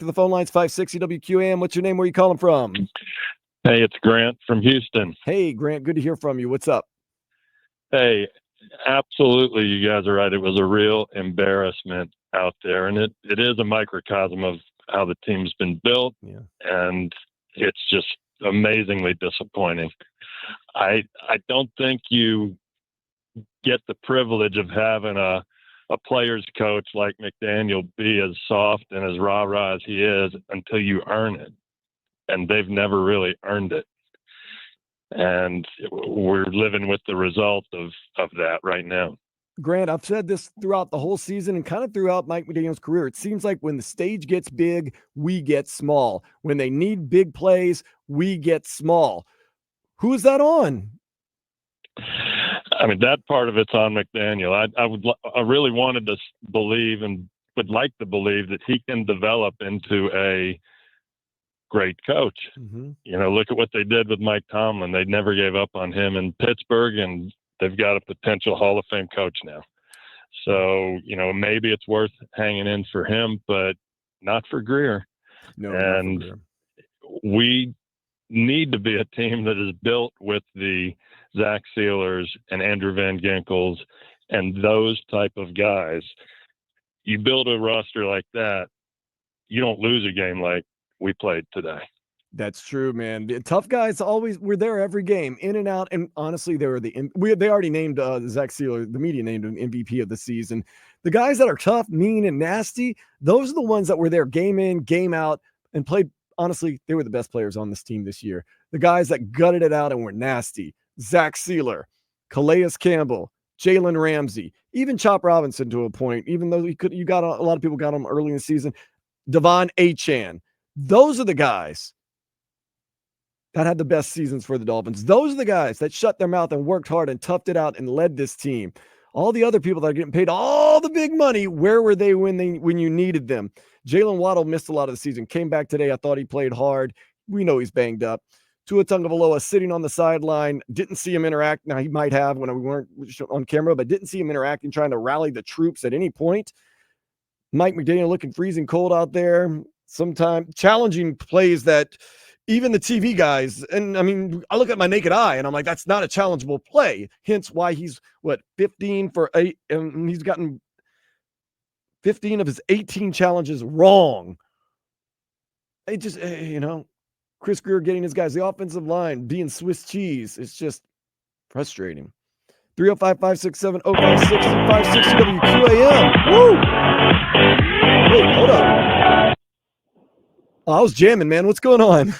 to the phone lines, 560 WQAM. What's your name? Where are you calling from? Hey, it's Grant from Houston. Hey, Grant, good to hear from you. What's up? Hey, absolutely, you guys are right. It was a real embarrassment out there, and it is a microcosm of how the team's been built, and it's just amazingly disappointing. I don't think you get the privilege of having a player's coach like McDaniel be as soft and as rah-rah as he is until you earn it, and they've never really earned it. And we're living with the result of that right now. Grant, I've said this throughout the whole season and kind of throughout Mike McDaniel's career. It seems like when the stage gets big, we get small. When they need big plays, we get small. Who is that on? I mean, that part of it's on McDaniel. I really wanted to believe and would like to believe that he can develop into a great coach. Mm-hmm. You know, look at what they did with Mike Tomlin. They never gave up on him in Pittsburgh, and they've got a potential Hall of Fame coach now. So, you know, maybe it's worth hanging in for him, but not for Grier. No, and not for Grier. We need to be a team that is built with the Zach Sealers and Andrew Van Ginkels and those type of guys. You build a roster like that, you don't lose a game like we played today. That's true, man. The tough guys were there every game, in and out. And honestly, they already named Zach Sealer, the media named him MVP of the season. The guys that are tough, mean, and nasty, those are the ones that were there game in, game out, and played. Honestly, they were the best players on this team this year. The guys that gutted it out and were nasty. Zach Sealer, Calais Campbell, Jalen Ramsey, even Chop Robinson to a point, even though a lot of people got him early in the season. Devon Achane. Those are the guys that had the best seasons for the Dolphins. Those are the guys that shut their mouth and worked hard and toughed it out and led this team. All the other people that are getting paid all the big money, where were they when you needed them? Jalen Waddle missed a lot of the season. Came back today. I thought he played hard. We know he's banged up. Tua Tagovailoa sitting on the sideline. Didn't see him interact. Now, he might have when we weren't on camera, but didn't see him interacting, trying to rally the troops at any point. Mike McDaniel looking freezing cold out there. Sometimes challenging plays that even the TV guys, and I mean, I look at my naked eye and I'm like, that's not a challengeable play. Hence why he's 15 for 8, and he's gotten 15 of his 18 challenges wrong. It just, Chris Grier getting his guys, the offensive line being Swiss cheese. It's just frustrating. 305-567-0560, 560 WQAM. Woo! Wait, hold up. Oh, I was jamming, man. What's going on?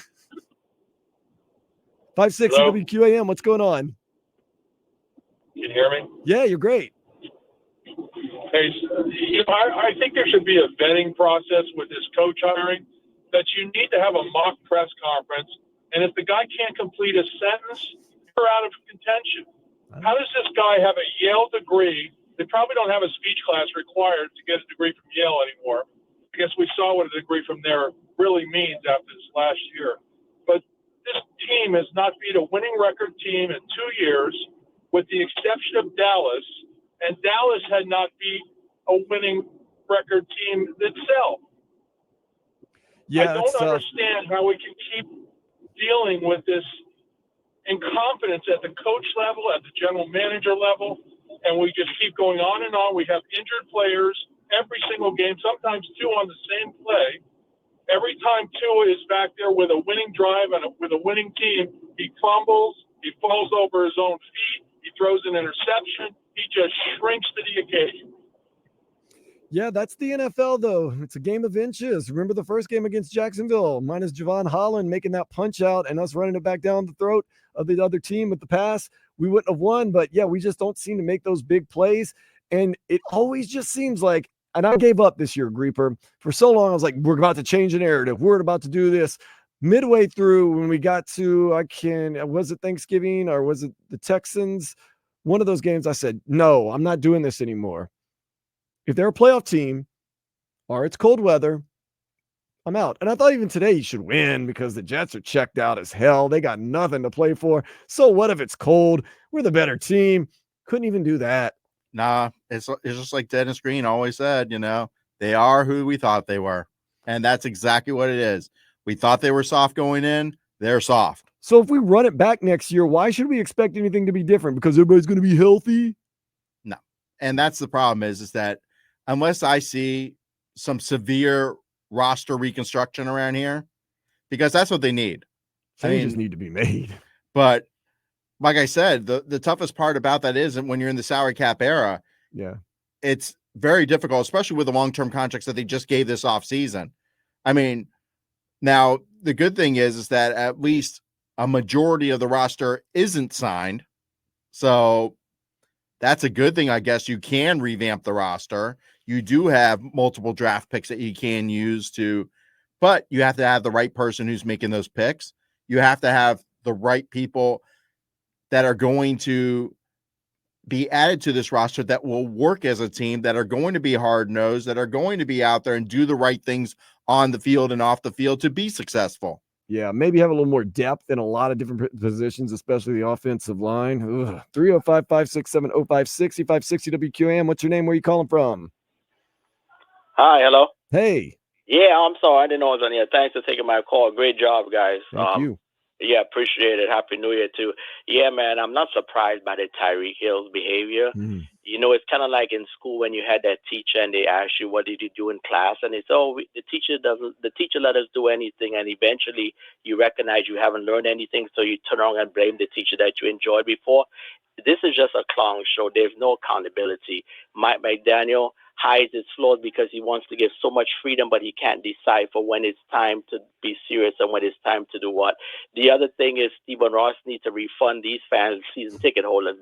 560 WQAM. What's going on? Can you hear me? Yeah, you're great. Hey, I think there should be a vetting process with this coach hiring, that you need to have a mock press conference, and if the guy can't complete a sentence, you're out of contention. How does this guy have a Yale degree? They probably don't have a speech class required to get a degree from Yale anymore. I guess we saw what a degree from there really means after this last year. But this team has not beat a winning record team in 2 years, with the exception of Dallas, and Dallas had not beat a winning record team itself. Yeah, I don't understand how we can keep dealing with this incompetence at the coach level, at the general manager level, and we just keep going on and on. We have injured players every single game, sometimes two on the same play. Every time Tua is back there with a winning drive and with a winning team, he fumbles, he falls over his own feet, he throws an interception, he just shrinks to the occasion. Yeah, that's the NFL, though. It's a game of inches. Remember the first game against Jacksonville, minus Javon Holland making that punch out and us running it back down the throat of the other team with the pass. We wouldn't have won, but yeah, we just don't seem to make those big plays. And it always just seems like, and I gave up this year, Grieper. For so long, I was like, we're about to change the narrative. We're about to do this. Midway through, when we got to, was it Thanksgiving or was it the Texans? One of those games, I said, no, I'm not doing this anymore. If they're a playoff team or it's cold weather, I'm out. And I thought even today you should win because the Jets are checked out as hell. They got nothing to play for. So what if it's cold? We're the better team. Couldn't even do that. Nah, it's just like Dennis Green always said, they are who we thought they were. And that's exactly what it is. We thought they were soft going in. They're soft. So if we run it back next year, why should we expect anything to be different? Because everybody's going to be healthy? No. And that's the problem is that unless I see some severe roster reconstruction around here, because that's what they need. Changes need to be made. But like I said, the toughest part about that is when you're in the salary cap era, it's very difficult, especially with the long-term contracts that they just gave this offseason. I mean, now the good thing is that at least a majority of the roster isn't signed. So that's a good thing. I guess you can revamp the roster. You do have multiple draft picks that you can use but you have to have the right person who's making those picks. You have to have the right people that are going to be added to this roster that will work as a team, that are going to be hard-nosed, that are going to be out there and do the right things on the field and off the field to be successful. Yeah, maybe have a little more depth in a lot of different positions, especially the offensive line. 305-567-0560, 560 WQAM. What's your name? Where are you calling from? Hi, hello. Hey. Yeah, I'm sorry. I didn't know I was on here. Thanks for taking my call. Great job, guys. Thank you. Yeah, appreciate it. Happy New Year, too. Yeah, man, I'm not surprised by the Tyreek Hill's behavior. You know, it's kind of like in school when you had that teacher and they ask you, what did you do in class? And it's, the teacher let us do anything. And eventually you recognize you haven't learned anything. So you turn around and blame the teacher that you enjoyed before. This is just a clown show. There's no accountability. Mike McDaniel hides his flaws because he wants to give so much freedom, but he can't decipher when it's time to be serious and when it's time to do what. The other thing is Stephen Ross needs to refund these fans, season ticket holders,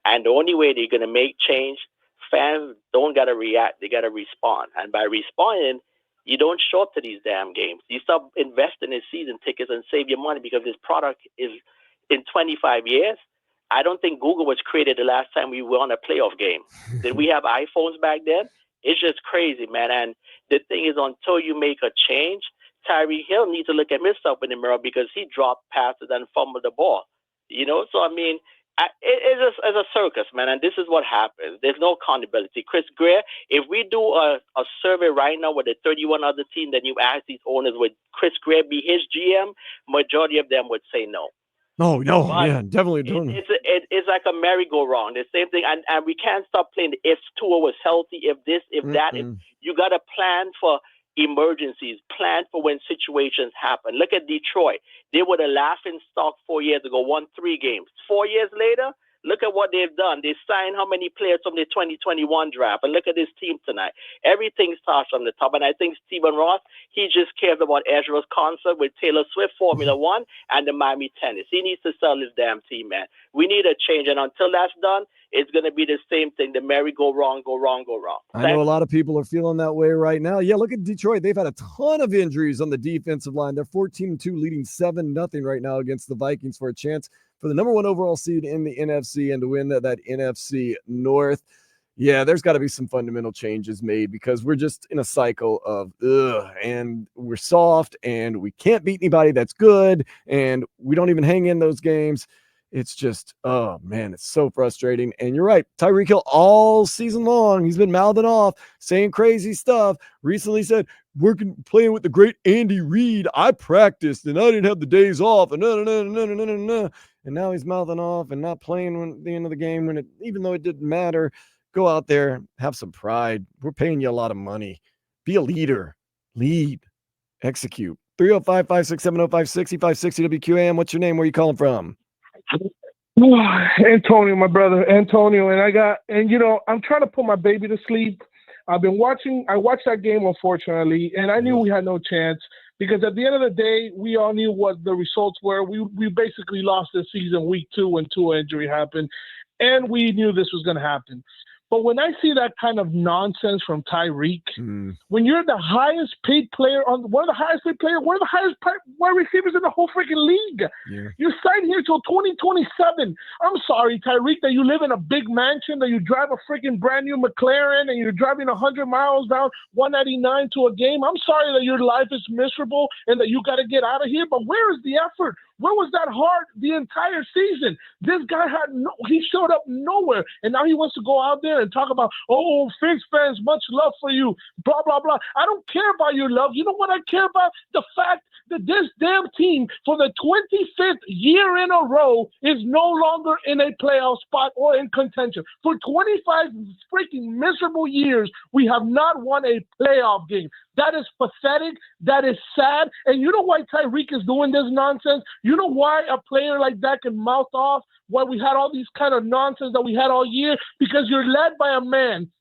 and the only way they're going to make change, fans don't got to react. They got to respond. And by responding, you don't show up to these damn games. You start investing in season tickets and save your money because this product is in 25 years. I don't think Google was created the last time we won a playoff game. Did we have iPhones back then? It's just crazy, man. And the thing is, until you make a change, Tyreek Hill needs to look at himself in the mirror because he dropped passes and fumbled the ball. You know, so I mean, it's a circus, man. And this is what happens. There's no accountability. Chris Grier, if we do a survey right now with the 31 other teams, then you ask these owners, would Chris Grier be his GM? Majority of them would say no. No, yeah, definitely don't. It's like a merry-go-round. The same thing, and we can't stop playing if Tua was healthy, if this, if that. You got to plan for emergencies, plan for when situations happen. Look at Detroit. They were the laughing stock 4 years ago, won 3 games. 4 years later, look at what they've done. They signed how many players from the 2021 draft? And look at this team tonight. Everything starts from the top. And I think Stephen Ross, he just cares about Ezra's concert with Taylor Swift, Formula One, and the Miami Tennis. He needs to sell his damn team, man. We need a change. And until that's done, it's going to be the same thing. The merry go wrong, go wrong, go wrong. I know a lot of people are feeling that way right now. Yeah, look at Detroit. They've had a ton of injuries on the defensive line. They're 14-2, leading 7-0 right now against the Vikings for a chance for the number 1 overall seed in the NFC and to win that NFC North. Yeah, there's got to be some fundamental changes made because we're just in a cycle of and we're soft and we can't beat anybody that's good and we don't even hang in those games. It's just, oh, man, it's so frustrating. And you're right. Tyreek Hill all season long, he's been mouthing off, saying crazy stuff. Recently said, playing with the great Andy Reid. I practiced and I didn't have the days off. And And now he's mouthing off and not playing at the end of the game even though it didn't matter. Go out there, have some pride. We're paying you a lot of money. Be a leader. Lead. Execute. 305-567-0560, 560 WQAM. What's your name? Where are you calling from? Antonio, my brother, Antonio. I'm trying to put my baby to sleep. I watched that game, unfortunately, and I knew we had no chance because at the end of the day, we all knew what the results were. We basically lost this season week 2 when Tua injury happened, and we knew this was going to happen. But when I see that kind of nonsense from Tyreek, when you're the highest paid player one of the highest wide receivers in the whole freaking league, you're signed here till 2027. I'm sorry, Tyreek, that you live in a big mansion, that you drive a freaking brand new McLaren, and you're driving 100 miles down 199 to a game. I'm sorry that your life is miserable and that you got to get out of here. But where is the effort? Where was that heart the entire season? This guy he showed up nowhere, and now he wants to go out there and talk about, oh, Fins fans, much love for you, blah, blah, blah. I don't care about your love. You know what I care about? The fact that this damn team, for the 25th year in a row, is no longer in a playoff spot or in contention. For 25 freaking miserable years, we have not won a playoff game. That is pathetic. That is sad. And you know why Tyreek is doing this nonsense? You know why a player like that can mouth off why we had all these kind of nonsense that we had all year? Because you're led by a man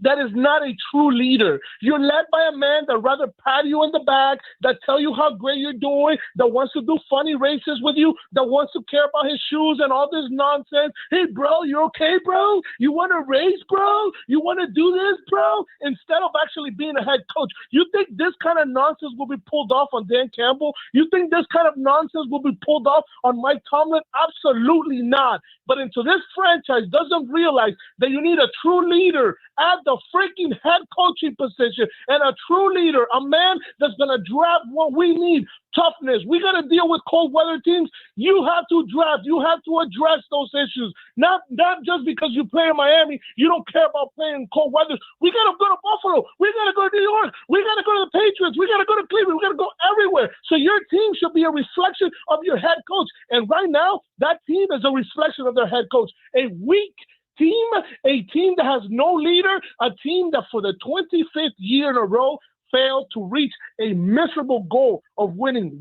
that is not a true leader. You're led by a man that rather pat you in the back, that tell you how great you're doing, that wants to do funny races with you, that wants to care about his shoes and all this nonsense. Hey, bro, you okay, bro? You want to race, bro? You want to do this, bro? Instead of actually being a head coach. You think this kind of nonsense will be pulled off on Dan Campbell? You think this kind of nonsense will be pulled off on Mike Tomlin? Absolutely not. But until this franchise doesn't realize that you need a true leader at the freaking head coaching position, and a true leader, a man that's going to draft what we need, toughness. We got to deal with cold weather teams. You have to draft. You have to address those issues. Not just because you play in Miami, you don't care about playing in cold weather. We got to go to Buffalo. We got to go to New York. We got to go to the Patriots. We got to go to Cleveland. We got to go everywhere. So your team should be a reflection of your head coach. And right now, that team is a reflection of their head coach. A weak team, a team that has no leader, a team that for the 25th year in a row failed to reach a miserable goal of winning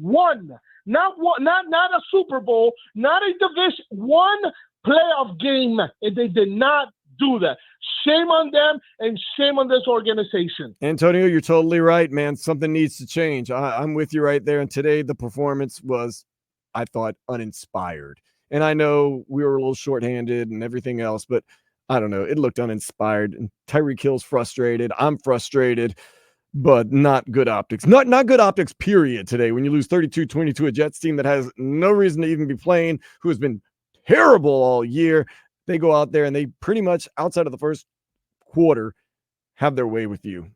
not a Super Bowl, not a division, one playoff game. And they did not do that. Shame on them and shame on this organization. Antonio, you're totally right, man. Something needs to change. I'm with you right there. And today the performance was, I thought, uninspired. And I know we were a little shorthanded and everything else, but I don't know. It looked uninspired. And Tyreek Hill's frustrated. I'm frustrated, but not good optics. Not good optics, period, today. When you lose 32-22, a Jets team that has no reason to even be playing, who has been terrible all year. They go out there and they pretty much, outside of the first quarter, have their way with you.